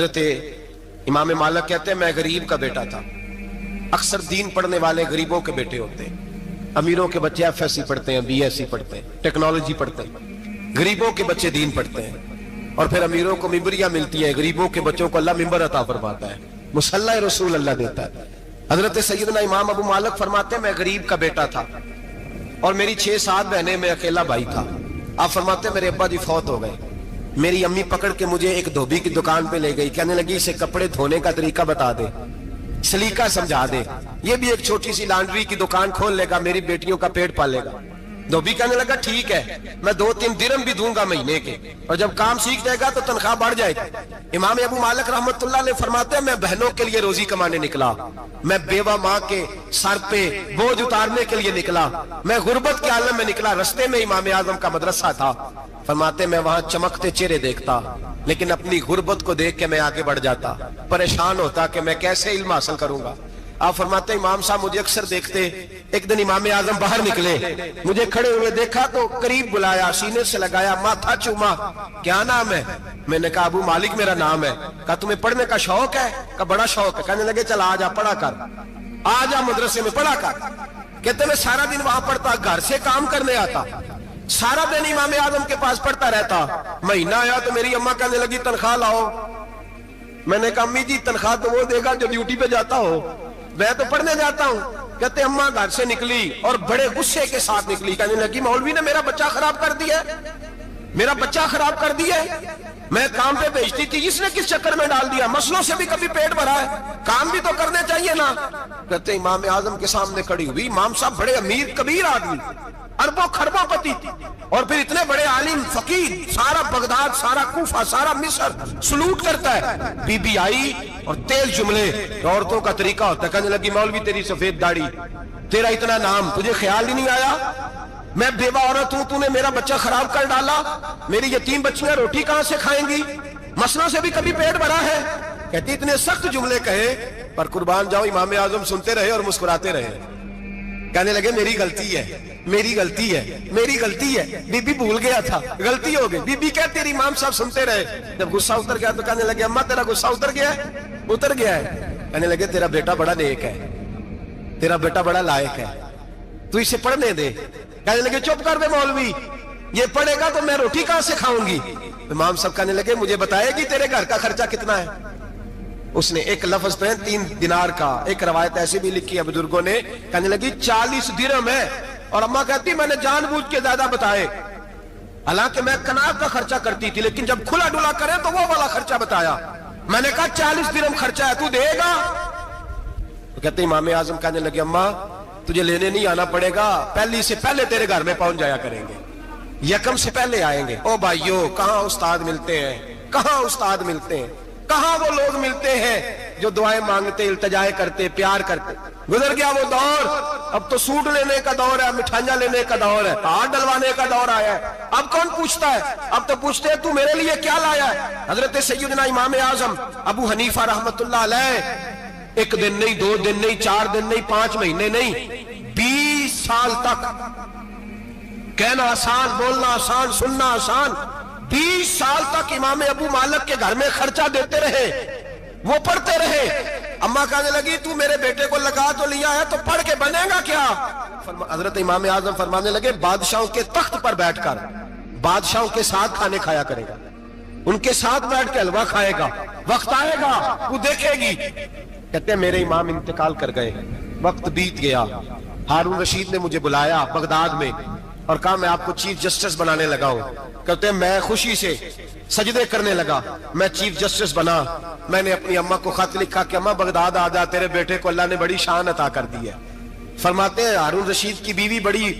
حضرت امام مالک کہتے ہیں میں غریب کا بیٹا تھا. اکثر دین پڑھنے والے غریبوں کے بیٹے ہوتے ہیں. امیروں کے بچے ایف ایس سی پڑھتے ہیں, بی ایس سی پڑھتے ہیں, ٹیکنالوجی پڑھتے ہیں. غریبوں کے بچے دین پڑھتے ہیں اور پھر امیروں کو ممبریاں ملتی ہیں. غریبوں کے بچوں کو اللہ ممبر عطا فرماتا ہے, مصلی رسول اللہ دیتا ہے. حضرت سیدنا امام ابو مالک فرماتے ہیں میں غریب کا بیٹا تھا اور میری 6-7 بہنیں, میں اکیلا بھائی تھا. آپ فرماتے ہیں میرے ابا جی فوت ہو گئے. میری امی پکڑ کے مجھے ایک دھوبی کی دکان پہ لے گئی, کہنے لگی اسے کپڑے دھونے کا طریقہ بتا دے, سلیقہ سمجھا دے, یہ بھی ایک چھوٹی سی لانڈری کی دکان کھول لے گا, میری بیٹیوں کا پیٹ پالے گا. دھوبی کہنے لگا ٹھیک ہے, میں 2-3 درہم بھی دوں گا مہینے کے, اور جب کام سیکھ جائے گا تو تنخواہ بڑھ جائے گی. امام ابو مالک رحمت اللہ علیہ فرماتے ہیں میں بہنوں کے لیے روزی کمانے نکلا, میں بیوہ ماں کے سر پہ بوجھ اتارنے کے لیے نکلا, میں غربت کے عالم میں نکلا. رستے میں امام اعظم کا مدرسہ تھا. فرماتے میں وہاں چمکتے چہرے دیکھتا, لیکن اپنی غربت کو دیکھ کے میں آگے بڑھ جاتا, پریشان ہوتا کہ میں کیسے علم حاصل کروں گا. آپ فرماتے امام صاحب مجھے اکثر دیکھتے. ایک دن امام اعظم باہر نکلے, مجھے کھڑے ہوئے دیکھا تو قریب بلایا, سینے سے لگایا, ماتھا چوما. کیا نام ہے؟ میں نے کہا ابو مالک میرا نام ہے. کہا تمہیں پڑھنے کا شوق ہے؟ کہا بڑا شوق ہے. کہنے لگے چل آجا پڑھا کر, آجا مدرسے میں پڑھا کر. کہتے میں سارا دن وہاں پڑھتا, گھر سے کام کرنے آتا, سارا دن امام اعظم کے پاس پڑھتا رہتا. مہینہ آیا تو میری اماں کہنے لگی تنخواہ لاؤ. میں نے کہا امی جی تنخواہ تو وہ دے گا جو ڈیوٹی پہ جاتا ہو, میں تو پڑھنے جاتا ہوں. کہتے اماں گھر سے نکلی اور بڑے غصے کے ساتھ نکلی, کہنے لگی مولوی نے میرا بچہ خراب کر دیا, میرا بچہ خراب کر دیا. میں کام پہ بھیجتی تھی, اس نے کس چکر میں ڈال دیا؟ مسلوں سے بھی کبھی پیٹ بھرا ہے, کام بھی تو کرنے چاہیے نا. کہتے امام اعظم کے سامنے کھڑی ہوئی. امام صاحب بڑے امیر کبیر آدمی, اربوں خربوں پتی, اور پھر اتنے بڑے عالم فقیر, سارا بغداد, سارا کوفہ, سارا مصر سلوٹ کرتا ہے. بی بی آئی اور تیز جملے, عورتوں کا طریقہ ہوتا ہے. کہنے لگی مولوی تیری سفید داڑھی, تیرا اتنا نام, تجھے خیال ہی نہیں آیا میں بیوہ عورت ہوں, تو نے میرا بچہ خراب کر ڈالا, میری یتیم بچیاں روٹی کہاں سے کھائیں گی؟ مسلوں سے بھی کبھی پیٹ بھرا ہے؟ کہتی اتنے سخت جملے کہے پر قربان جاؤ امام اعظم سنتے رہے اور مسکراتے رہے. کہنے لگے میری غلطی ہے, میری غلطی ہے, میری غلطی ہے, بی بی بھول گیا تھا, غلطی ہو گئی. بی بی کہتے تیری امام صاحب سنتے رہے. جب غصہ اتر گیا تو کہنے لگے اماں تیرا غصہ اتر گیا ہے؟ اتر گیا ہے. کہنے لگے تیرا بیٹا بڑا نیک ہے, تیرا بیٹا بڑا لائق ہے, تو اسے پڑھنے دے. کہنے لگے چپ کر دے مولوی, یہ پڑھے گا تو میں روٹی کہاں سے کھاؤں گی؟ امام صاحب کہنے لگے مجھے بتائے گی تیرے گھر کا خرچہ کتنا ہے؟ اس نے ایک لفظ پہ 3 دینار کا, ایک روایت ایسی بھی لکھی ہے بزرگوں نے, کہنے لگی 40 درہم ہے. اور اماں کہتی میں نے جان بوجھ کے زیادہ بتائے, حالانکہ میں کناز کا خرچہ کرتی تھی, لیکن جب کھلا ڈلا کرے تو وہ والا خرچہ بتایا. میں نے کہا 40 درہم خرچہ ہے, تو دے گا؟ تو کہتے امام اعظم کہنے لگے اماں تجھے لینے نہیں آنا پڑے گا, پہلی سے پہلے تیرے گھر میں پہنچ جایا کریں گے, یکم سے پہلے آئیں گے. او بھائیو کہاں استاد ملتے ہیں, کہاں استاد ملتے ہیں, کہاں وہ لوگ ملتے ہیں جو دعائیں مانگتے, التجائے کرتے, پیار کرتے. گزر گیا وہ دور, اب تو سوٹ لینے کا دور ہے, مٹھائیاں لینے کا دور ہے, ہاتھ ڈلوانے کا دور آیا ہے. اب کون پوچھتا ہے؟ اب تو پوچھتے ہیں تو میرے لیے کیا لایا ہے. حضرت سیدنا امام اعظم ابو حنیفہ رحمت اللہ علیہ 1 دن نہیں, 2 دن نہیں, 4 دن نہیں, 5 مہینے نہیں, 20 سال تک, کہنا آسان, بولنا آسان, سننا آسان, 20 سال تک امام ابو مالک کے گھر میں خرچہ دیتے رہے, وہ پڑھتے رہے. اماں کہنے لگی تو میرے بیٹے کو لگا تو لیا ہے, تو پڑھ کے بنے گا کیا؟ حضرت امام اعظم فرمانے لگے بادشاہوں کے تخت پر بیٹھ کر بادشاہوں کے ساتھ کھانے کھایا کرے گا, ان کے ساتھ بیٹھ کے حلوہ کھائے گا, وقت آئے گا وہ دیکھے گی. کہتے ہیں میرے امام انتقال کر گئے, وقت بیت گیا. ہارون رشید نے مجھے بلایا بغداد میں اور کہا میں آپ کو چیف جسٹس بنانے لگا ہوں. کہتے ہیں میں خوشی سے سجدے کرنے لگا, میں چیف جسٹس بنا. میں نے اپنی اماں کو خط لکھا کہ اماں بغداد آ جا, تیرے بیٹے کو اللہ نے بڑی شان عطا کر دی ہے. فرماتے ہیں ہارون رشید کی بیوی بڑی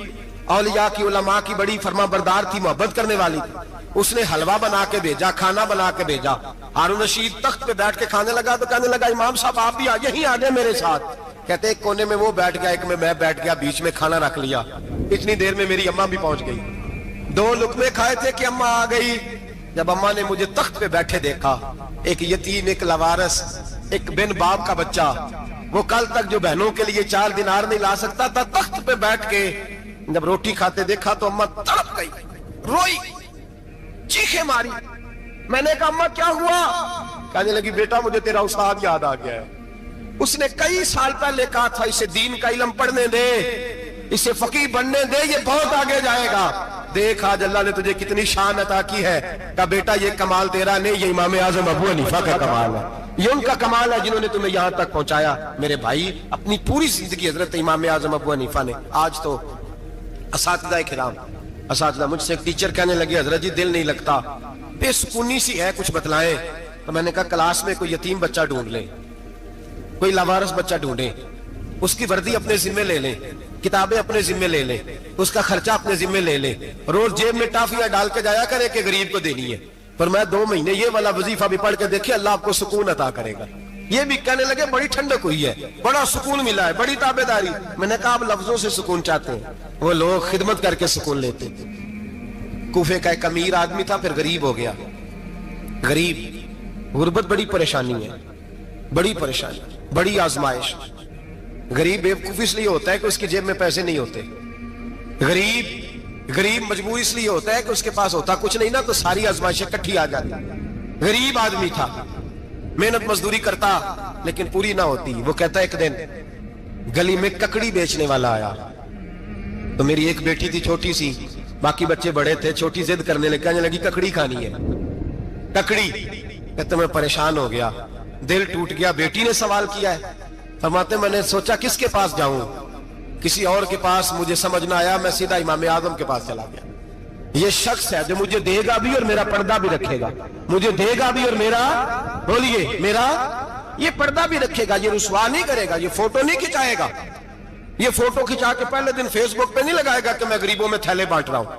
اولیاء کی, علماء کی بڑی فرما بردار تھی, محبت کرنے والی تھی. اس نے حلوہ بنا کے بھیجا, کھانا بنا کے بھیجا. ہارون رشید تخت پہ بیٹھ کے کھانے لگا تو کہنے لگا امام صاحب آپ بھی یہیں آ جائیں میرے ساتھ. کہتے ایک کونے میں وہ بیٹھ گیا, ایک میں بیٹھ گیا, بیچ میں کھانا رکھ لیا. اتنی دیر میں میری اماں بھی پہنچ گئی. 2 لقمے کھائے تھے کہ اماں آ گئی. جب اماں نے مجھے تخت پہ بیٹھے دیکھا, ایک یتیم, ایک لاوارث, ایک بن باپ کا بچہ, وہ کل تک جو بہنوں کے لیے 4 دینار نہیں لا سکتا تھا, تخت پہ بیٹھ کے جب روٹی کھاتے دیکھا تو اماں تڑپ گئی, روئی, چیخیں ماری. میں نے کہا اماں کیا ہوا؟ کہنے لگی بیٹا مجھے تیرا استاد یاد آ گیا ہے، اس نے کئی سال پہلے کہا تھا اسے دین کا علم پڑھنے دے، اسے فقیہ بننے دے، یہ بہت آگے جائے گا۔ دیکھ آج اللہ نے تجھے کتنی شان عطا کی ہے۔ کہا بیٹا یہ کمال تیرا نہیں، یہ امام اعظم ابو حنیفہ کا کمال ہے، یہ ان کا کمال ہے جنہوں نے تمہیں یہاں تک پہنچایا۔ میرے بھائی اپنی پوری زندگی حضرت امام اعظم ابو حنیفہ نے۔ آج تو اساتذہ کرام، اساتذہ مجھ سے ایک ٹیچر کہنے لگے حضرت جی دل نہیں لگتا، بے سکونی سی ہے، کچھ بتلائیں۔ تو میں نے کہا کلاس میں کوئی یتیم بچہ ڈھونڈ لیں، کوئی لاوارث بچہ ڈھونڈیں، اس کی وردی اپنے ذمہ لے لیں، کتابیں اپنے ذمہ لے لیں، اس کا خرچہ اپنے ذمہ لے لیں، روز جیب میں ٹافیاں ڈال کے جایا کرے کہ غریب کو دینی ہے۔ پر میں 2 مہینے یہ والا وظیفہ بھی پڑھ کے دیکھے، اللہ آپ کو سکون عطا کرے گا۔ یہ بھی کہنے لگے بڑی ٹھنڈک ہوئی ہے، بڑا سکون ملا ہے، بڑی تابعداری۔ میں نے کہا آپ لفظوں سے سکون چاہتے ہیں، وہ لوگ خدمت کر کے سکون لیتے تھے۔ کوفے کا ایک امیر آدمی تھا، پھر غریب ہو گیا۔ غریب، غربت بڑی پریشانی ہے، بڑی پریشانی، بڑی آزمائش۔ غریب بیوقوف اس لیے ہوتا ہے کہ اس کی جیب میں پیسے نہیں ہوتے، غریب مجبور اس لیے ہوتا ہے کہ اس کے پاس ہوتا کچھ نہیں نا، تو ساری آزمائشیں کٹھی آ جاتی۔ غریب آدمی تھا، محنت مزدوری کرتا لیکن پوری نہ ہوتی۔ وہ کہتا ایک دن گلی میں ککڑی بیچنے والا آیا، تو میری ایک بیٹی تھی چھوٹی سی، باقی بچے بڑے تھے، چھوٹی ضد کرنے لگی، کہنے لگی ککڑی کھانی ہے، ککڑی۔ کہتے میں پریشان ہو گیا، دل ٹوٹ گیا، بیٹی نے سوال کیا ہے۔ فرماتے میں نے سوچا کس کے پاس جاؤں، کسی اور کے پاس مجھے سمجھ نہ آیا، میں سیدھا امام اعظم کے پاس چلا گیا۔ یہ شخص ہے جو مجھے دے گا بھی اور میرا پردہ بھی رکھے گا، مجھے دے گا بھی اور میرا، بولیے، میرا یہ پردہ بھی رکھے گا، یہ رسوا نہیں کرے گا، یہ فوٹو نہیں کھچائے گا، یہ فوٹو کھچا کے پہلے دن فیس بک پہ نہیں لگائے گا کہ میں غریبوں میں تھیلے بانٹ رہا ہوں،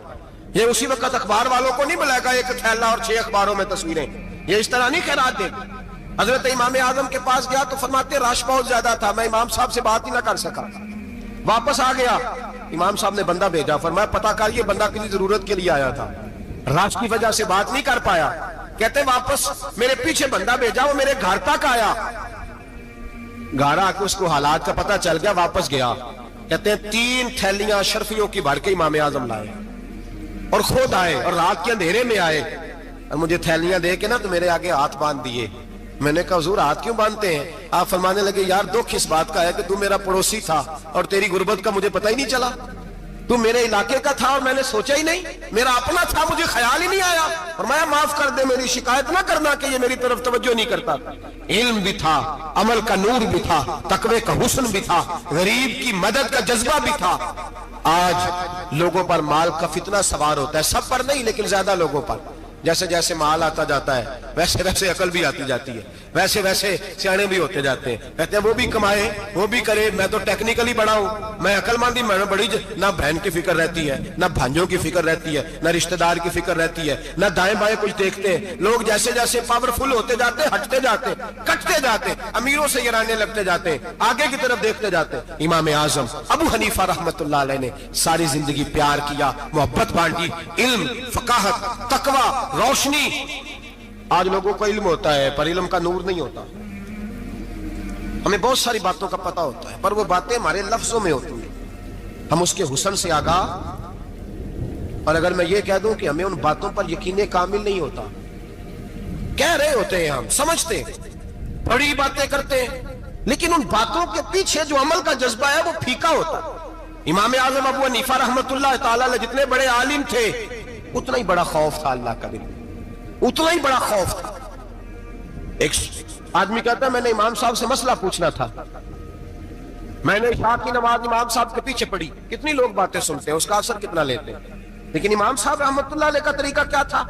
یہ اسی وقت اخبار والوں کو نہیں بلائے گا ایک تھیلا اور 6 اخباروں میں تصویریں، یہ اس طرح نہیں خیرات دے گا۔ حضرت امام اعظم کے پاس گیا تو فرماتے رش بہت زیادہ تھا، میں امام صاحب سے بات ہی نہ کر سکا، واپس آ گیا۔ امام صاحب نے بندہ بھیجا، فرمایا پتہ کر یہ بندہ کسی ضرورت کے لیے آیا تھا، رش کی وجہ سے بات نہیں کر پایا۔ کہتے واپس میرے پیچھے بندہ بھیجا، وہ میرے گھر تک آیا، گھر آ کے اس کو حالات کا پتہ چل گیا، واپس گیا۔ کہتے ہیں 3 تھیلیاں اشرفیوں کی بھر کے امام اعظم لائے اور خود آئے اور رات کے اندھیرے میں آئے اور مجھے تھیلیاں دے کے نا تو میرے آگے ہاتھ باندھ دیے۔ میں نے کہا حضور ہاتھ کیوں باندھتے ہیں؟ آپ فرمانے لگے یار دکھ اس بات کا ہے کہ تو میرا پڑوسی تھا اور تیری غربت کا مجھے پتہ ہی نہیں چلا، تو میرے علاقے کا تھا اور میں نے سوچا ہی نہیں، میرا اپنا تھا مجھے خیال ہی نہیں آیا۔ فرمایا معاف کر دے، میری شکایت نہ کرنا کہ یہ میری طرف توجہ نہیں کرتا۔ علم بھی تھا، عمل کا نور بھی تھا، تقوی کا حسن بھی تھا، غریب کی مدد کا جذبہ بھی تھا۔ آج لوگوں پر مال کا فتنہ سوار ہوتا ہے، سب پر نہیں لیکن زیادہ لوگوں پر۔ جیسے جیسے مال آتا جاتا ہے ویسے ویسے عقل بھی آتی جاتی ہے، ویسے ویسے سیانے بھی ہوتے جاتے ہیں۔ کہتے ہیں وہ بھی کمائے وہ بھی کرے، میں تو ٹیکنیکلی بڑا ہوں، میں عقل مندی، میں بڑی نہ بہن کی فکر رہتی ہے، نہ بھانجوں کی فکر رہتی ہے، نہ رشتہ دار کی فکر رہتی ہے، نہ دائیں بائیں کچھ دیکھتے ہیں۔ لوگ جیسے جیسے پاورفل ہوتے جاتے ہیں، ہٹتے جاتے ہیں، کٹتے جاتے ہیں، امیروں سے گرانے لگتے جاتے ہیں، آگے کی طرف دیکھتے جاتے ہیں۔ امام اعظم ابو حنیفہ رحمت اللہ علیہ نے ساری زندگی پیار کیا، محبت بانٹی، علم، فقاہت، تقوی، روشنی۔ آج لوگوں کو علم ہوتا ہے پر علم کا نور نہیں ہوتا، ہمیں بہت ساری باتوں کا پتہ ہوتا ہے پر وہ باتیں ہمارے لفظوں میں ہوتی ہیں، ہم اس کے حسن سے آگاہ۔ اور اگر میں یہ کہہ دوں کہ ہمیں ان باتوں پر یقین کامل نہیں ہوتا، کہہ رہے ہوتے ہیں، ہم سمجھتے ہیں، بڑی باتیں کرتے ہیں، لیکن ان باتوں کے پیچھے جو عمل کا جذبہ ہے وہ پھیکا ہوتا ہے۔ امام اعظم ابو حنیفہ رحمت اللہ تعالی علیہ جتنے بڑے عالم تھے اتنا ہی بڑا خوف تھا اللہ کا، دل اتنا ہی بڑا خوف تھا۔ ایک آدمی کہتا ہے میں نے امام صاحب سے مسئلہ پوچھنا تھا، میں نے عشاء کی نماز امام صاحب کے پیچھے پڑھی، کتنی لوگ باتیں سنتے ہیں، اس کا اثر کتنا لیتے ہیں، لیکن امام صاحب رحمت اللہ علیہ کا طریقہ کیا تھا؟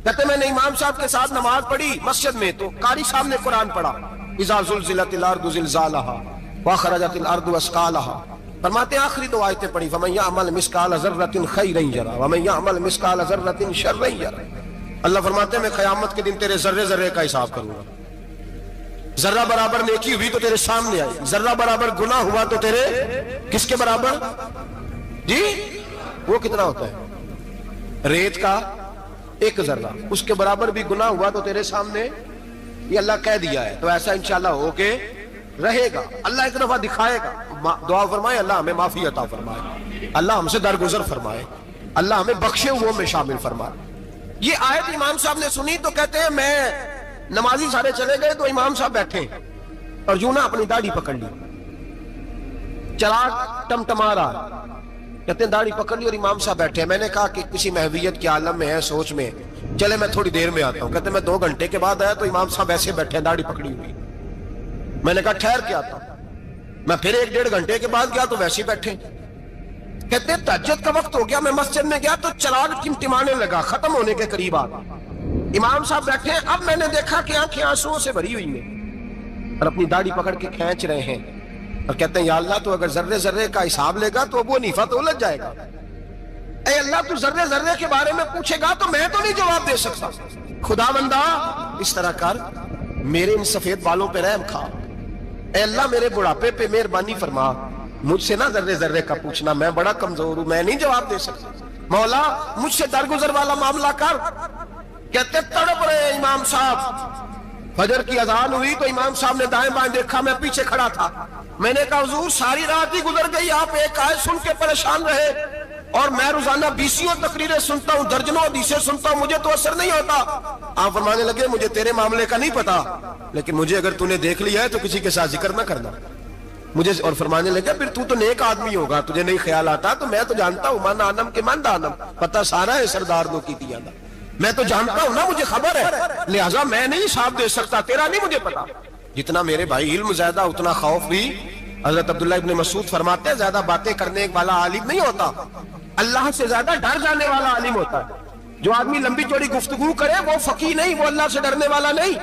کہتے میں نے امام صاحب کے ساتھ نماز پڑھی مسجد میں، تو قاری صاحب نے قرآن پڑھا، اذا زلزلت الارض زلزالها واخرجت الارض اثقالها، فرماتے ہیں آخری 2 آیتیں پڑھی، فمن يعمل مثقال ذرة خيرا يره ومن يعمل مثقال ذرة شرا يره۔ اللہ فرماتے ہیں میں قیامت کے دن تیرے ذرے ذرے کا حساب کروں گا، ذرہ برابر نیکی ہوئی تو تیرے سامنے آئی، ذرہ برابر گناہ ہوا تو تیرے کس کے برابر؟ جی وہ کتنا ہوتا ہے؟ ریت کا 1 ذرہ، اس کے برابر بھی گناہ ہوا تو تیرے سامنے، یہ اللہ کہہ دیا ہے، تو ایسا انشاءاللہ ہو کے رہے گا۔ اللہ ایک دفعہ دکھائے گا، دعا فرمائے اللہ ہمیں معافی عطا فرمائے، اللہ ہم سے درگزر فرمائے، اللہ ہمیں بخشے ہوئے میں شامل فرمائے۔ یہ آیت امام صاحب نے سنی تو کہتے ہیں नमाजी सारे चले गए तो इमाम साहब बैठे और यूं ना अपनी दाढ़ी पकड़ ली, चराग टमटमा रहा, कहते हैं दाढ़ी पकड़ ली और इमाम साहब बैठे। मैंने कहा कि किसी महवियत के आलम में है, सोच में, चले मैं थोड़ी देर में आता हूं। कहते मैं 2 घंटे के बाद आया तो इमाम साहब ऐसे बैठे हैं दाढ़ी पकड़ी हुई। मैंने कहा ठहर के आता हूं। मैं फिर 1-1.5 घंटे के बाद गया तो वैसे बैठे। कहते तहज्जुद का वक्त हो गया, मैं मस्जिद में गया तो चराग टिमटिमाने लगा, खत्म होने के करीब आ गया। इमाम साहब बैठे हैं, अब मैंने देखा कि आंखें आंसुओं से भरी हुई हैं और अपनी दाढ़ी पकड़ के खींच रहे हैं और कहते हैं या अल्लाह तो अगर जर्रे जर्रे का हिसाब लेगा तो अबू हनीफा तो उलझ जाएगा। ऐ अल्लाह तू जर्रे जर्रे के बारे में पूछेगा तो मैं तो नहीं जवाब दे सकता। खुदा बंदा इस तरह कर, मेरे इन सफेद बालों पे रहम खा। ऐ अल्लाह मेरे बुढ़ापे पे मेहरबानी फरमा, मुझसे ना जर्रे जर्रे का पूछना, मैं बड़ा कमजोर हूं, मैं नहीं जवाब दे सकता। मौला मुझसे दरगुजर वाला मामला कर। कहते तड़प रहे इमाम साहब। फजर की अजान हुई तो इमाम साहब ने दाएं बाएं देखा, मैं पीछे खड़ा था। मैंने कहा हुजूर सारी रात ही गुजर गई, आप एक आयत सुन के परेशान रहे और मैं रोजाना 20 तकरीरें सुनता हूं, दर्जनों हदीसें सुनता हूं, मुझे तो असर नहीं होता। आप फरमाने लगे मुझे तेरे मामले का नहीं पता, लेकिन मुझे अगर तूने देख लिया है तो किसी के साथ जिक्र ना करना मुझे। और फरमाने लगे फिर तू तो नेक आदमी होगा, तुझे नहीं ख्याल आता। तो मैं तो जानता हूं मन आनम के मन दानम, पता सारा है सरदार नो की दिया, मैं तो जानता हूं ना, मुझे खबर है, लिहाजा मैं नहीं हिसाब दे सकता, तेरा नहीं मुझे पता। जितना मेरे भाई इल्म ज्यादा उतना खौफ भी। हजरत अब्दुल्लाह इब्ने मसूद फरमाते हैं ज्यादा बातें करने वाला आलिम नहीं होता, अल्लाह से ज्यादा डर जाने वाला आलिम होता है। जो आदमी लंबी चौड़ी गुफ्तगू करे वो फकीह नहीं, वो अल्लाह से डरने वाला नहीं,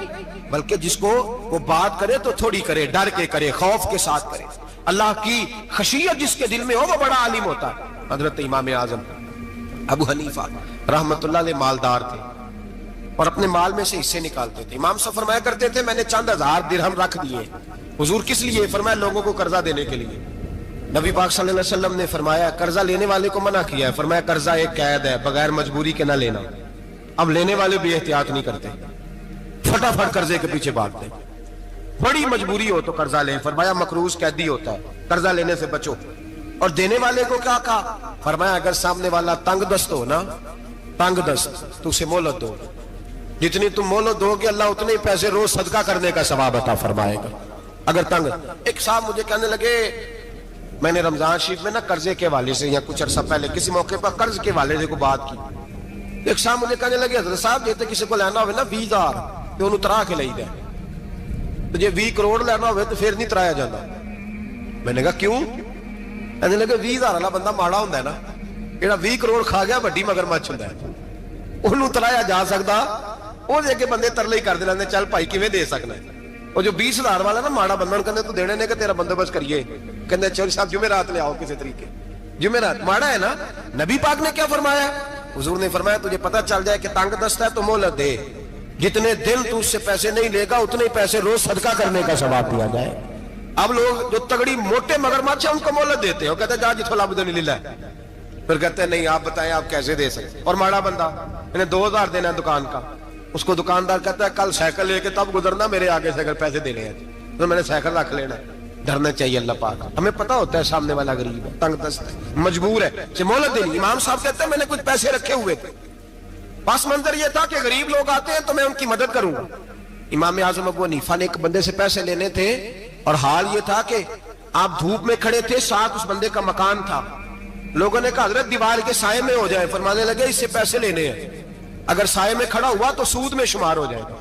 बल्कि जिसको वो बात करे तो थोड़ी करे, डर के करे, खौफ के साथ करे। अल्लाह की खशियत जिसके दिल में हो वो बड़ा आलिम होता है। हजरत इमाम आजम अबू हनीफा रहमतुल्लाह अलैह मालदार थे और अपने माल में से हिस्से निकालते थे। इमाम साहब फरमाया करते थे मैंने चंद हजार दिरहम रख दिए। हुजूर किस लिए? फरमाया लोगों को कर्जा देने के लिए। नबी पाक सल्लल्लाहु अलैहि वसल्लम ने फरमाया कर्जा लेने वाले को मना किया है, फरमाया कर्जा एक कैद है, बगैर मजबूरी के ना लेना। अब लेने वाले भी एहतियात नहीं करते, फटाफट कर्जे के पीछे भागते। बड़ी मजबूरी हो तो कर्जा ले, फरमाया मकरूज कैदी होता है, कर्जा लेने से बचो। और देने वाले को क्या कहा? फरमाया अगर सामने वाला तंग दस्त हो ना, तंग दस्त, तो उसे मोहलत दो, जितनी तुम मोहलत दोगे अल्लाह उतने ही पैसे रोज सदका करने का सवाब अता फरमाएगा। अगर तंग। एक साहब मुझे कहने लगे, मैंने रमजान शरीफ में ना कर्जे के हवाले से या कुछ अर्सा पहले किसी मौके पर कर्ज के हवाले से को बात की। एक साहब मुझे कहने लगे हजरत साहब जेते किसी को लेना हो ना 20,000 तो उन्होंने तरा के ली दे, तो जे 20 करोड़ लेना हो तो फिर नहीं तराया जाता। मैंने कहा क्यों? कहने लगे 20,000 वाला बंदा माड़ा होंदा है ना, जेड़ा 20 करोड़ खा गया वड्डी मगरमच्छ हुंदा है, ਉਹਨੂੰ ਤਰਾਇਆ ਜਾ ਸਕਦਾ। ਉਹ ਜੇ ਕੇ ਬੰਦੇ ਤਰਲੇ ਹੀ ਕਰਦੇ ਰਹਿੰਦੇ ਚੱਲ ਭਾਈ ਕਿਵੇਂ ਦੇ ਸਕਣਾ। ਉਹ ਜੋ 20,000 ਵਾਲਾ ਨਾ ਮਾੜਾ ਬੰਦਾ ਨੂੰ ਕਹਿੰਦੇ ਤੂੰ ਦੇਣੇ ਨੇ ਕਿ ਤੇਰਾ ਬੰਦੋਬਸਤ ਕਰੀਏ, ਕਹਿੰਦੇ ਚੌਧਰੀ ਸਾਹਿਬ जुमेरात ले आओ किसी तरीके। जुमेरात माड़ा है ना। नबी पाक ने क्या फरमाया? हुजूर ने फरमाया तुझे पता चल जाए कि तंग दस्त है तो मोहलत दे, जितने दिन तू उससे पैसे नहीं लेगा उतने ही पैसे रोज सदका करने का सवाब दिया जाए। अब लोग जो तगड़ी मोटे मगरमच्छ है उनको मोहलत देते हो, कहते जा जिथों लब दे नहीं लीला, फिर कहते हैं नहीं आप बताएं आप कैसे दे सकते। और माड़ा बंदा इन्हें 2,000 देना है दुकान का, उसको दुकानदार कहता है कल साइकिल लेके तब गुजरना, मेरे आगे से अगर पैसे देने हैं तो मैंने साइकिल रख लेना। डरना चाहिए अल्लाह पाक, हमें पता होता है सामने वाला गरीब है, तंग दस्त है, मजबूर है, मोहलत देनी। इमाम साहब कहते हैं मैंने कुछ पैसे रखे हुए थे, बस मंजर ये था कि गरीब लोग आते हैं तो मैं उनकी मदद करूंगा। इमाम आजम अबू हनीफा ने एक बंदे से पैसे लेने थे और हाल ये था कि आप धूप में खड़े थे, साथ उस बंदे का मकान था। लोगों ने कहा हजरत दीवार के साये में हो जाए, फरमाने लगे इससे पैसे लेने हैं, अगर साये में खड़ा हुआ तो सूद में शुमार हो जाएगा,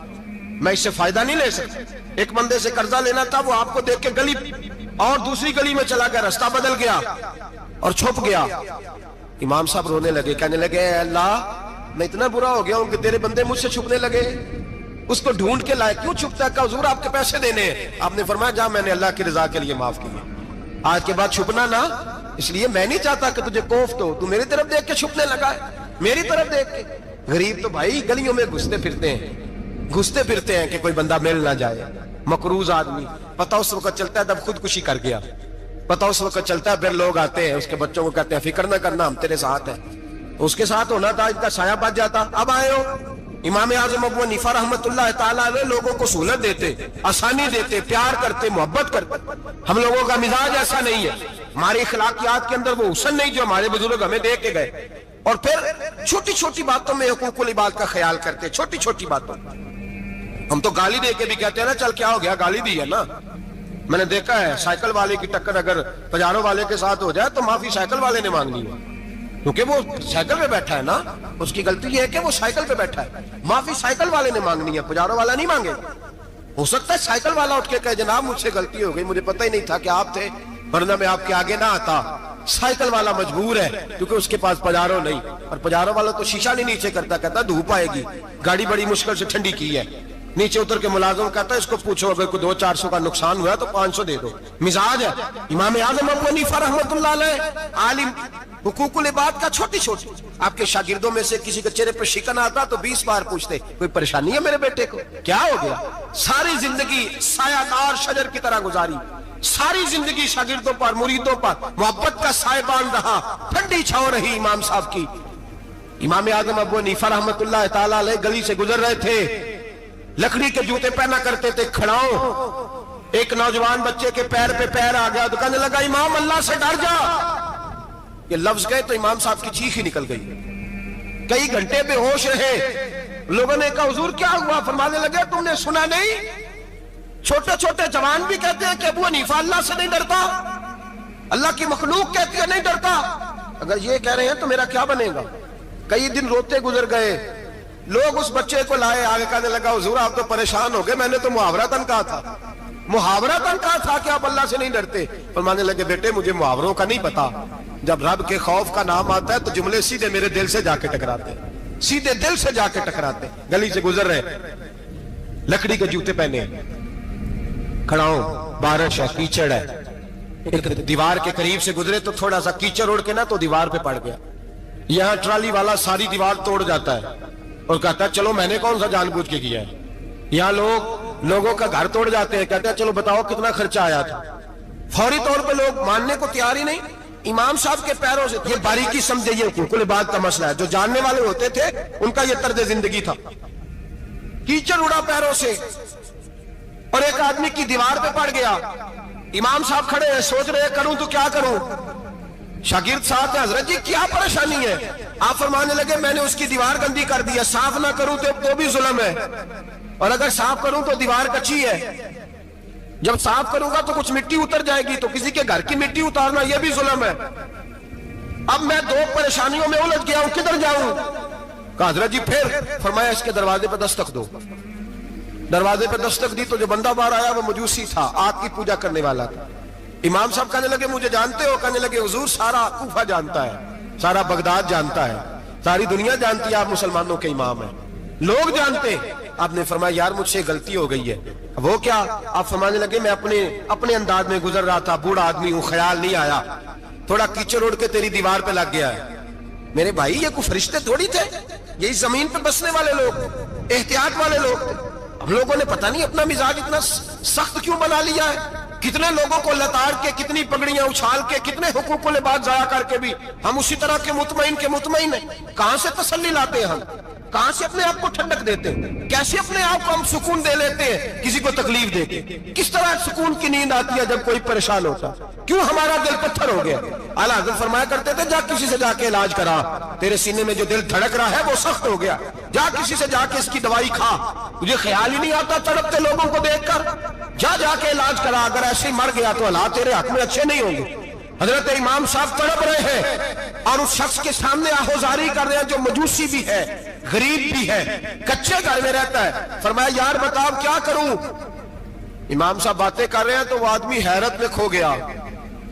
मैं इससे फायदा नहीं ले सकता। एक बंदे से कर्जा लेना था, वो आपको देख के गली और दूसरी गली में चला गया, रास्ता बदल गया और छुप गया। इमाम साहब रोने लगे, कहने लगे अल्लाह मैं इतना बुरा हो गया हूं कि तेरे बंदे मुझसे छुपने लगे, उसको ढूंढ के लाए, क्यों छुपता है? कहा हुजूर आपके पैसे देने हैं। आपने फरमाया जा मैंने अल्लाह की रजा के लिए माफ किया, आज के बाद छुपना ना, इसलिए मैं नहीं चाहता कि तुझे कोफ्त हो, तू मेरी तरफ देख के छुपने लगा है, मेरी तरफ देख के। गरीब तो भाई गलियों में घुसते फिरते हैं कि कोई बंदा मिल ना जाए। मकरूज आदमी पता उस वक्त चलता है तब खुदकुशी कर गया, पता उस वक्त चलता है फिर लोग आते हैं उसके बच्चों को कहते हैं फिक्र ना करना हम तेरे साथ हैं। उसके साथ होना था, इनका साया बच जाता। अब आए हो इमाम आजम अबू हनीफा रहमतुल्लाह ताला अलैह लोगों को सहूलत देते, आसानी देते, प्यार करते, मोहब्बत करते। हम लोगों का मिजाज ऐसा नहीं है, हमारी अखलाकियात के अंदर वो हुस्न नहीं जो हमारे बुजुर्ग हमें दे के गए। और फिर छोटी छोटी बातों में हुकूकुल इबाद का ख्याल करते, छोटी छोटी बातों। हम तो गाली दे के भी कहते हैं ना चल क्या हो गया, गाली दी है ना। मैंने देखा है साइकिल वाले की टक्कर अगर पजारो वाले के साथ हो जाए तो माफी साइकिल वाले ने मांगनी है, क्योंकि वो साइकिल पे बैठा है ना, उसकी गलती ये है कि वो साइकिल पे बैठा है, माफी साइकिल वाले ने मांगनी है, पजारो वाला नहीं मांगे। हो सकता है साइकिल वाला उठ के कहे जनाब मुझसे गलती हो गई, मुझे पता ही नहीं था कि आप थे, वरना मैं आपके आगे ना आता। साइकिल वाला मजबूर है क्योंकि उसके पास पजारो नहीं, और पजारो वाला तो शीशा नहीं नीचे करता, कहता धूप आएगी, गाड़ी बड़ी मुश्किल से ठंडी की है। नीचे उतर के मुलाजिम कहता है इसको पूछो अगर कोई 200-400 का नुकसान हुआ तो 500 दे दो। मिजाज है इमाम आजम अबू हनीफा रहमतुल्लाह अलैह, आलिम हुकूकुल इबाद का छोटी छोटी। आपके शागिर्दों में से किसी के चेहरे पर शिकन आता तो 20 बार पूछते कोई परेशानी है मेरे बेटे को, क्या हो गया। सारी जिंदगी सायादार शजर की तरह गुजारी, सारी जिंदगी शागिर्दों पर मुरीदों पर मोहब्बत का सायबान रहा, ठंडी छांव रही इमाम साहब की। इमाम आजम अबू हनीफा रहमतुल्लाह ताला अलैह गली से गुजर रहे थे, लकड़ी के जूते पहना करते थे, खड़ाओ। एक नौजवान बच्चे के पैर पे पैर आ गया तो कहने लगा इमाम अल्लाह से डर जा। ये लफ्ज गए तो इमाम साहब की चीख ही निकल गई। कई घंटे बेहोश रहे। लोगों ने कहा हुजूर क्या हुआ, फरमाने लगे तुमने सुना नहीं, छोटे छोटे जवान भी कहते हैं कि अबू हनीफा अल्लाह से नहीं डरता, अल्लाह की मखलूक कहती है नहीं डरता। अगर ये कह रहे हैं तो मेरा क्या बनेगा। कई दिन रोते गुजर गए। लोग उस बच्चे को लाए, आगे कहने लगा हुजूर आप तो परेशान हो गए, मैंने तो मुहावरतन कहा था, मुहावरतन कहा था कि आप अल्लाह से नहीं डरते। फरमाने लगे बेटे मुझे मुहावरों का नहीं पता, जब रब के खौफ का नाम आता है तो जुमले सीधे मेरे दिल से जाके टकराते, सीधे दिल से जाके टकराते। गली से गुजर रहे, लकड़ी के जूते पहने, खड़ाओ, बारिश है, कीचड़ है, एक दीवार के करीब से गुजरे तो थोड़ा सा कीचड़ उड़ के ना तो दीवार पे पड़ गया। यहां ट्राली वाला सारी दीवार तोड़ जाता है और कहता है चलो मैंने कौन सा जानबूझ के किया है। यहाँ लोगों का घर तोड़ जाते हैं, कहते हैं चलो बताओ कितना खर्चा आया था। फौरी तौर पे लोग मानने को तैयार ही नहीं। इमाम साहब के पैरों से, ये बारीकी समझे, ये हुकूकुल इबाद का मसला है, जो जानने वाले होते थे उनका ये तर्ज जिंदगी था। कीचड़ उड़ा पैरों से और एक आदमी की दीवार पे पड़ गया। इमाम साहब खड़े हैं, सोच रहे करूं तो क्या करूं। शागिर्द साहब हजरत जी क्या परेशानी है। आप फरमाने लगे मैंने उसकी दीवार गंदी कर दी है, साफ ना करूं तो भी जुल्म है, और अगर साफ करूं तो दीवार कच्ची है, जब साफ करूंगा तो कुछ मिट्टी उतर जाएगी, तो किसी के घर की मिट्टी उतारना यह भी जुल्म है। अब मैं दो परेशानियों में उलझ गया हूं, किधर जाऊं। कहा हजरत जी फिर। फरमाया इसके दरवाजे पर दस्तक दो। दरवाजे पर दस्तक दी तो जो बंदा बाहर आया वो मजूसी था, आग की पूजा करने वाला था। इमाम साहब कहने लगे मुझे जानते हो। कहने लगे हुजूर सारा कूफा जानता है, सारा बगदाद जानता है, सारी दुनिया जानती है आप मुसलमानों के इमाम हैं, लोग जानते। आपने फरमाया यार मुझसे गलती हो गई है। वो क्या। आप फरमाने लगे मैं अपने अंदाज में गुजर रहा था, बूढ़ा आदमी हूं, ख्याल नहीं आया, थोड़ा कीचड़ उड़ के तेरी दीवार पे लग गया है। मेरे भाई ये कोई फरिश्ते थोड़ी थे, यही जमीन पे बसने वाले लोग, एहतियात वाले लोग थे। हम लोगों ने पता नहीं अपना मिजाज इतना सख्त क्यों बना लिया है। कितने लोगों को लताड़ के, कितनी पगड़ियां उछाल के, कितने हुकूकुल इबाद जाया करके भी हम उसी तरह के मुतमईन है। कहां से तसल्ली लाते हैं हम, कहां से अपने आप को ठंडक देते हैं, कैसे अपने आप को हम सुकून दे लेते हैं किसी को तकलीफ देके। किस तरह सुकून की नींद आती है जब कोई परेशान होता, क्यों हमारा दिल पत्थर हो गया। आला हज़रत फरमाया करते थे जा किसी से जाके इलाज करा, तेरे सीने में जो दिल धड़क रहा है वो सख्त हो गया, जा किसी से जाके इसकी दवाई खा, तुझे ख्याल ही नहीं आता तड़पते लोगों को देखकर, जा जाके इलाज करा, अगर ऐसे ही मर गया तो हालात तेरे हाथ में अच्छे नहीं होंगे। हजरत इमाम साहब तड़प रहे हैं और उस शख्स के सामने आहोजारी कर रहे हैं जो मजूसी भी है, गरीब भी है, कच्चे घर में रहता है। फरमाया यार बताओ क्या करूं। इमाम साहब बातें कर रहे हैं तो वो आदमी हैरत में खो गया,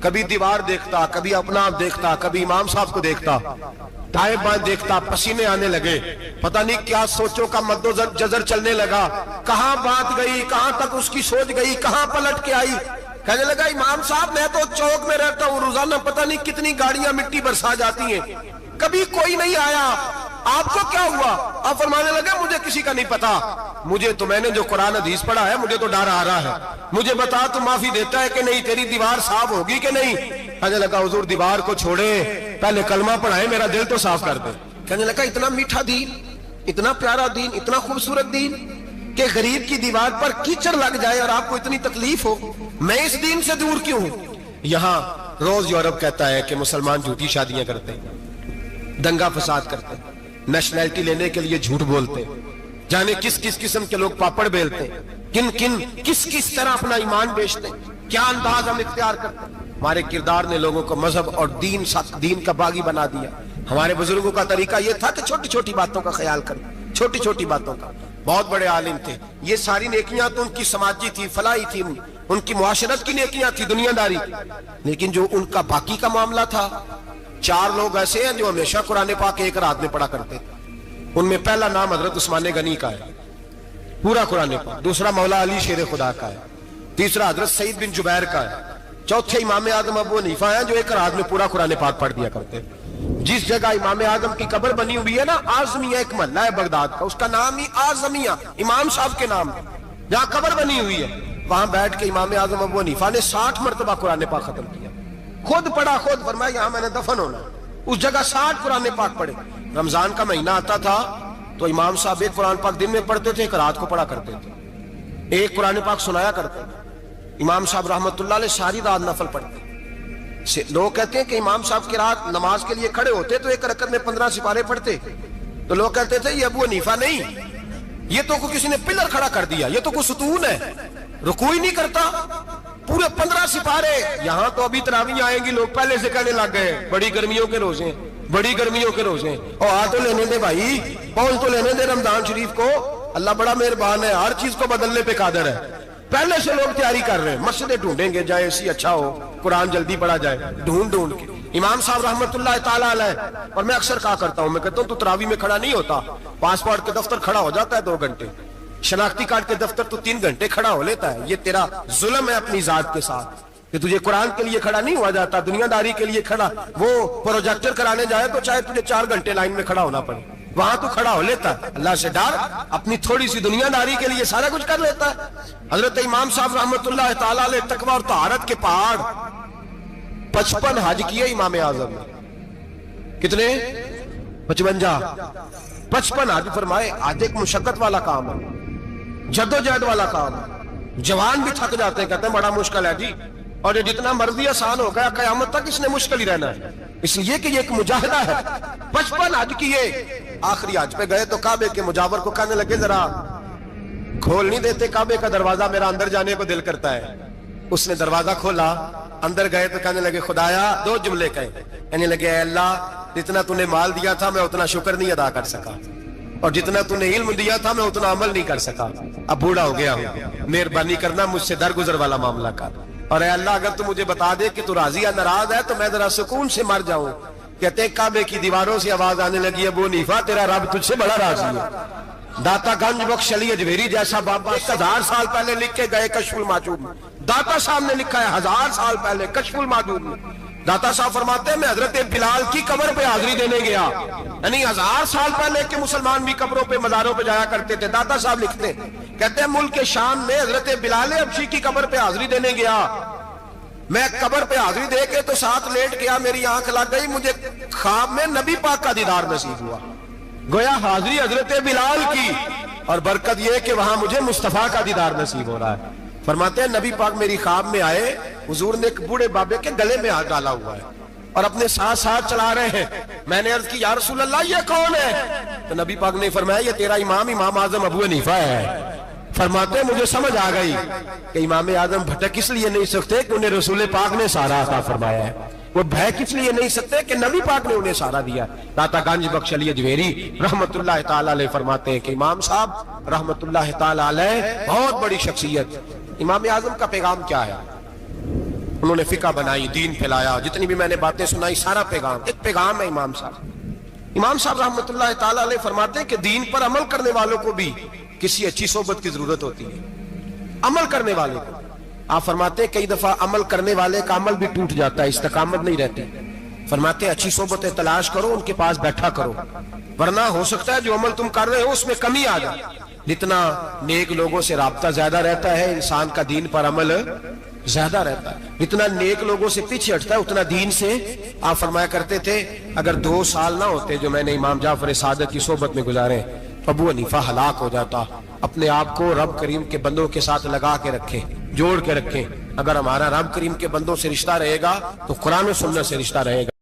कभी दीवार देखता, कभी अपना आप देखता, कभी इमाम साहब को देखता, दाएं बाएं देखता, पसीने आने लगे, पता नहीं क्या सोचों का मद्दोजर चलने लगा, कहां बात गई, कहां तक उसकी सोच गई, कहां पलट के आई। कहने लगा इमाम साहब मैं तो चौक में रहता हूं, रोजाना पता नहीं कितनी गाड़ियां मिट्टी बरसा जाती हैं, कभी कोई नहीं आया, आपको क्या हुआ। आप फरमाने लगे मुझे किसी का नहीं पता, मुझे तो मैंने जो कुरान हदीस पढ़ा है मुझे तो डर आ रहा है, मुझे बता तू माफी देता है कि नहीं, तेरी दीवार साफ होगी कि नहीं। कहने लगा हुजूर दीवार को छोड़े, पहले कलमा पढ़ाए, मेरा दिल तो साफ कर दे। कहने लगा इतना मीठा दीन, इतना प्यारा दीन, इतना खूबसूरत दीन कि गरीब की दीवार पर कीचड़ लग जाए और आपको इतनी तकलीफ हो, मैं इस दीन से दूर क्यों हूं। यहां रोज यूरोप कहता है कि मुसलमान झूठी शादियां करते हैं, दंगा फसाद करते हैं, नेशनैलिटी लेने के लिए झूठ बोलते हैं, जाने किस किस किस्म के लोग पापड़ बेलते, किन किन किस किस तरह अपना ईमान बेचते, क्या अंदाज हम इख्तियार करते। हमारे किरदार ने लोगों को मजहब और दीन का बागी बना दिया। हमारे बुजुर्गों का तरीका यह था कि छोटी छोटी बातों का ख्याल करें, छोटी छोटी बातों का। बहुत बड़े आलिम थे, ये सारी नेकियां तो उनकी समाजी थी, फलाही थी, उनकी मुआशरत की नेकियां थी, दुनियादारी। लेकिन जो उनका बाकी का मामला था, 4 लोग ऐसे हैं जो हमेशा कुरान पाक एक रात में पढ़ा करते थे। उनमें पहला नाम हजरत उस्मान गनी का है, पूरा कुरान पाक। दूसरा मौला अली शेर खुदा का है। तीसरा हजरत सईद बिन जुबैर का है। चौथे इमाम आजम अबू हनीफा हैं जो एक रात में पूरा कुरान पाक पढ़ दिया करते थे। जिस जगह इमाम आजम की कब्र बनी हुई है ना, आजमिया एक महल्ला है बगदाद का, उसका नाम ही आजमिया, इमाम साहब के नाम है। जहां कब्र बनी हुई है वहां बैठ के इमाम आजम अबू हनीफा ने 60 मरतबा कुरान पाक खत्म किया। खुद पढ़ा, खुद फरमाया यहां मैंने दफन होना। उस जगह 60 कुरान पाक पढ़े। रमजान का महीना आता था तो इमाम साहब एक कुरान पाक दिन में पढ़ते थे, एक रात को पढ़ा करते थे, एक कुरान पाक सुनाया करते थे। इमाम साहब रहमतुल्लाह अलैह सारी रात नफल पढ़ते। लोग कहते हैं कि इमाम साहब की रात नमाज के लिए खड़े होते तो एक रकत में 15 सिपारे पढ़ते। तो लोग कहते थे ये अबू हनीफा नहीं, ये तो किसी ने पिलर खड़ा कर दिया, ये तो कोई सुतून है, रुकू ही नहीं करता, पूरे 15 सिपारे। यहां तो अभी तरावी आएंगी, लोग पहले से कहने लग गए बड़ी गर्मियों के रोजे, बड़ी गर्मियों के रोजे। और आ तो लेने दे भाई, पहुंच तो लेने दे रमजान शरीफ को। अल्लाह बड़ा मेहरबान है, हर चीज को बदलने पे कादर है। पहले से लोग तैयारी कर रहे हैं, मस्जिदें ढूंढेंगे जाए ऐसी अच्छा हो, कुरान जल्दी पढ़ा जाए, ढूंढ ढूंढ के। इमाम साहब रहमतुल्लाह ताला अलैह, और मैं अक्सर कहा करता हूं, मैं कहता हूं तू तरावी में खड़ा नहीं होता, पासपोर्ट के दफ्तर खड़ा हो जाता है 2 घंटे, शनाख्ती कार्ड के दफ्तर तू 3 घंटे खड़ा हो लेता है। ये तेरा जुल्म है अपनी जात के साथ कि तुझे कुरान के लिए खड़ा नहीं हुआ जाता, दुनियादारी के लिए खड़ा। वो प्रोजेक्टर कराने जाए तो चाहे तुझे 4 घंटे लाइन में खड़ा होना पड़े, वहां तो खड़ा हो लेता है। अल्लाह से डर, अपनी थोड़ी सी दुनियादारी के लिए सारा कुछ कर लेता है। हजरत इमाम साहब रहमतुल्लाह ताला अलैह तकवा और तहारत के पहाड़ 55 हज किए इमाम आजम ने। कितने? 55 हज फरमाए। आज एक मुशक्कत वाला काम है, जद्दोजहद वाला काम है। जवान भी थक जाते हैं, कहते हैं बड़ा मुश्किल है जी, और ये जितना मर्जी आसान हो गया कयामत तक इसने मुश्किल ही रहना है, इसलिए कि ये एक मुजाहिदा है। 55 हज किए। आखिरी हज पे गए तो काबे के मुजावर को कहने लगे जरा खोल नहीं देते काबे का दरवाजा, मेरा अंदर जाने को दिल करता है। उसने दरवाजा खोला, अंदर गए तो कहने लगे खुदाया, 2 जुमले कहे। कहने लगे अल्लाह, जितना तूने माल दिया था मैं उतना शुक्र नहीं अदा कर सका, और जितना तूने इल्म दिया था मैं उतना अमल नहीं कर सका। अब बूढ़ा हो गया हूं, मेहरबानी करना मुझसे दरगुजर वाला मामला कर। और अल्लाह अगर तू मुझे बता दे कि तू राजी या नाराज है तो मैं जरा सुकून से मर जाऊं। कहते काबे की दीवारों से आवाज आने लगी, अबू हनीफा तेरा रब तुझसे बड़ा राजी है। दाता गंज बख्श अली अजमेरी जैसा बाबा 1000 साल पहले लिख के गए कशफुल माजूब में। दाता साहब ने लिखा है 1000 साल पहले कशफुल माजूब में। दाता साहब फरमाते हैं मैं हजरत बिलाल की कब्र पे हाजिरी देने गया, यानी 1000 साल पहले के मुसलमान भी कब्रों पे मज़ारों पे जाया करते थे। दाता साहब लिखते कहते हैं मुल्क के शाम में हजरत बिलाल अबशी की कब्र पे हाजिरी देने गया। मैं कब्र पे हाजिरी दे के तो साथ लेट गया, मेरी आंख लग गई, मुझे ख्वाब में नबी पाक का दीदार नसीब हुआ। गोया हाजिरी हजरत बिलाल की, और बरकत यह कि वहां मुझे मुस्तफा का दीदार नसीब हो रहा है। फरमाते हैं नबी पाक मेरी ख्वाब में आए, हुजूर ने एक बूढ़े बाबे के गले में हाथ डाला हुआ है और अपने साथ साथ चला रहे हैं। मैंने अर्ज की या रसूल अल्लाह ये कौन है? तो नबी पाक ने फरमाया ये तेरा इमाम आजम अबू हनीफा है। फरमाते हैं मुझे समझ आ गई कि इमाम आजम भटक इसलिए नहीं सकते कि उन्हें रसूल पाक ने सारा अता फरमाया है, वो भय इसलिए नहीं सकते कि नबी पाक ने उन्हें सारा दिया। दाता गंज बख्श अली अजमेरी रहमतुल्लाह ताला अलैह फरमाते हैं कि इमाम साहब रहमतुल्लाह ताला अलैह बहुत बड़ी शख्सियत। इमाम आजम का पैगाम क्या है? उन्होंने फिका बनाई, दीन फैलाया, जितनी भी मैंने बातें सुनाई सारा पैगाम एक पैगाम है इमाम साहब। इमाम साहब रहमतुल्लाह ताला अलैह फरमाते हैं कि दीन पर अमल करने वालों को भी किसी अच्छी सोबत की जरूरत होती है। अमल करने वाले को आप फरमाते हैं कई दफा अमल करने वाले का अमल भी टूट जाता है, इस्तकामत नहीं रहती। फरमाते अच्छी सोबतें तलाश करो, उनके पास बैठा करो, वरना हो सकता है जो अमल तुम कर रहे हो उसमें कमी आ जाए। जितना नेक लोगों से राब्ता ज्यादा रहता है इंसान का दीन पर अमल ज्यादा रहता है। जितना नेक लोगों से पीछे हटता है उतना दीन से। आप फरमाया करते थे अगर 2 साल ना होते जो मैंने इमाम जाफर सादिक की सोबत में गुजारे, अबू हनीफा हलाक हो जाता। अपने आप को रब करीम के बंदों के साथ लगा के रखे, जोड़ के रखें। अगर हमारा रब करीम के बंदों से रिश्ता रहेगा तो कुरान और सुन्नत से रिश्ता रहेगा।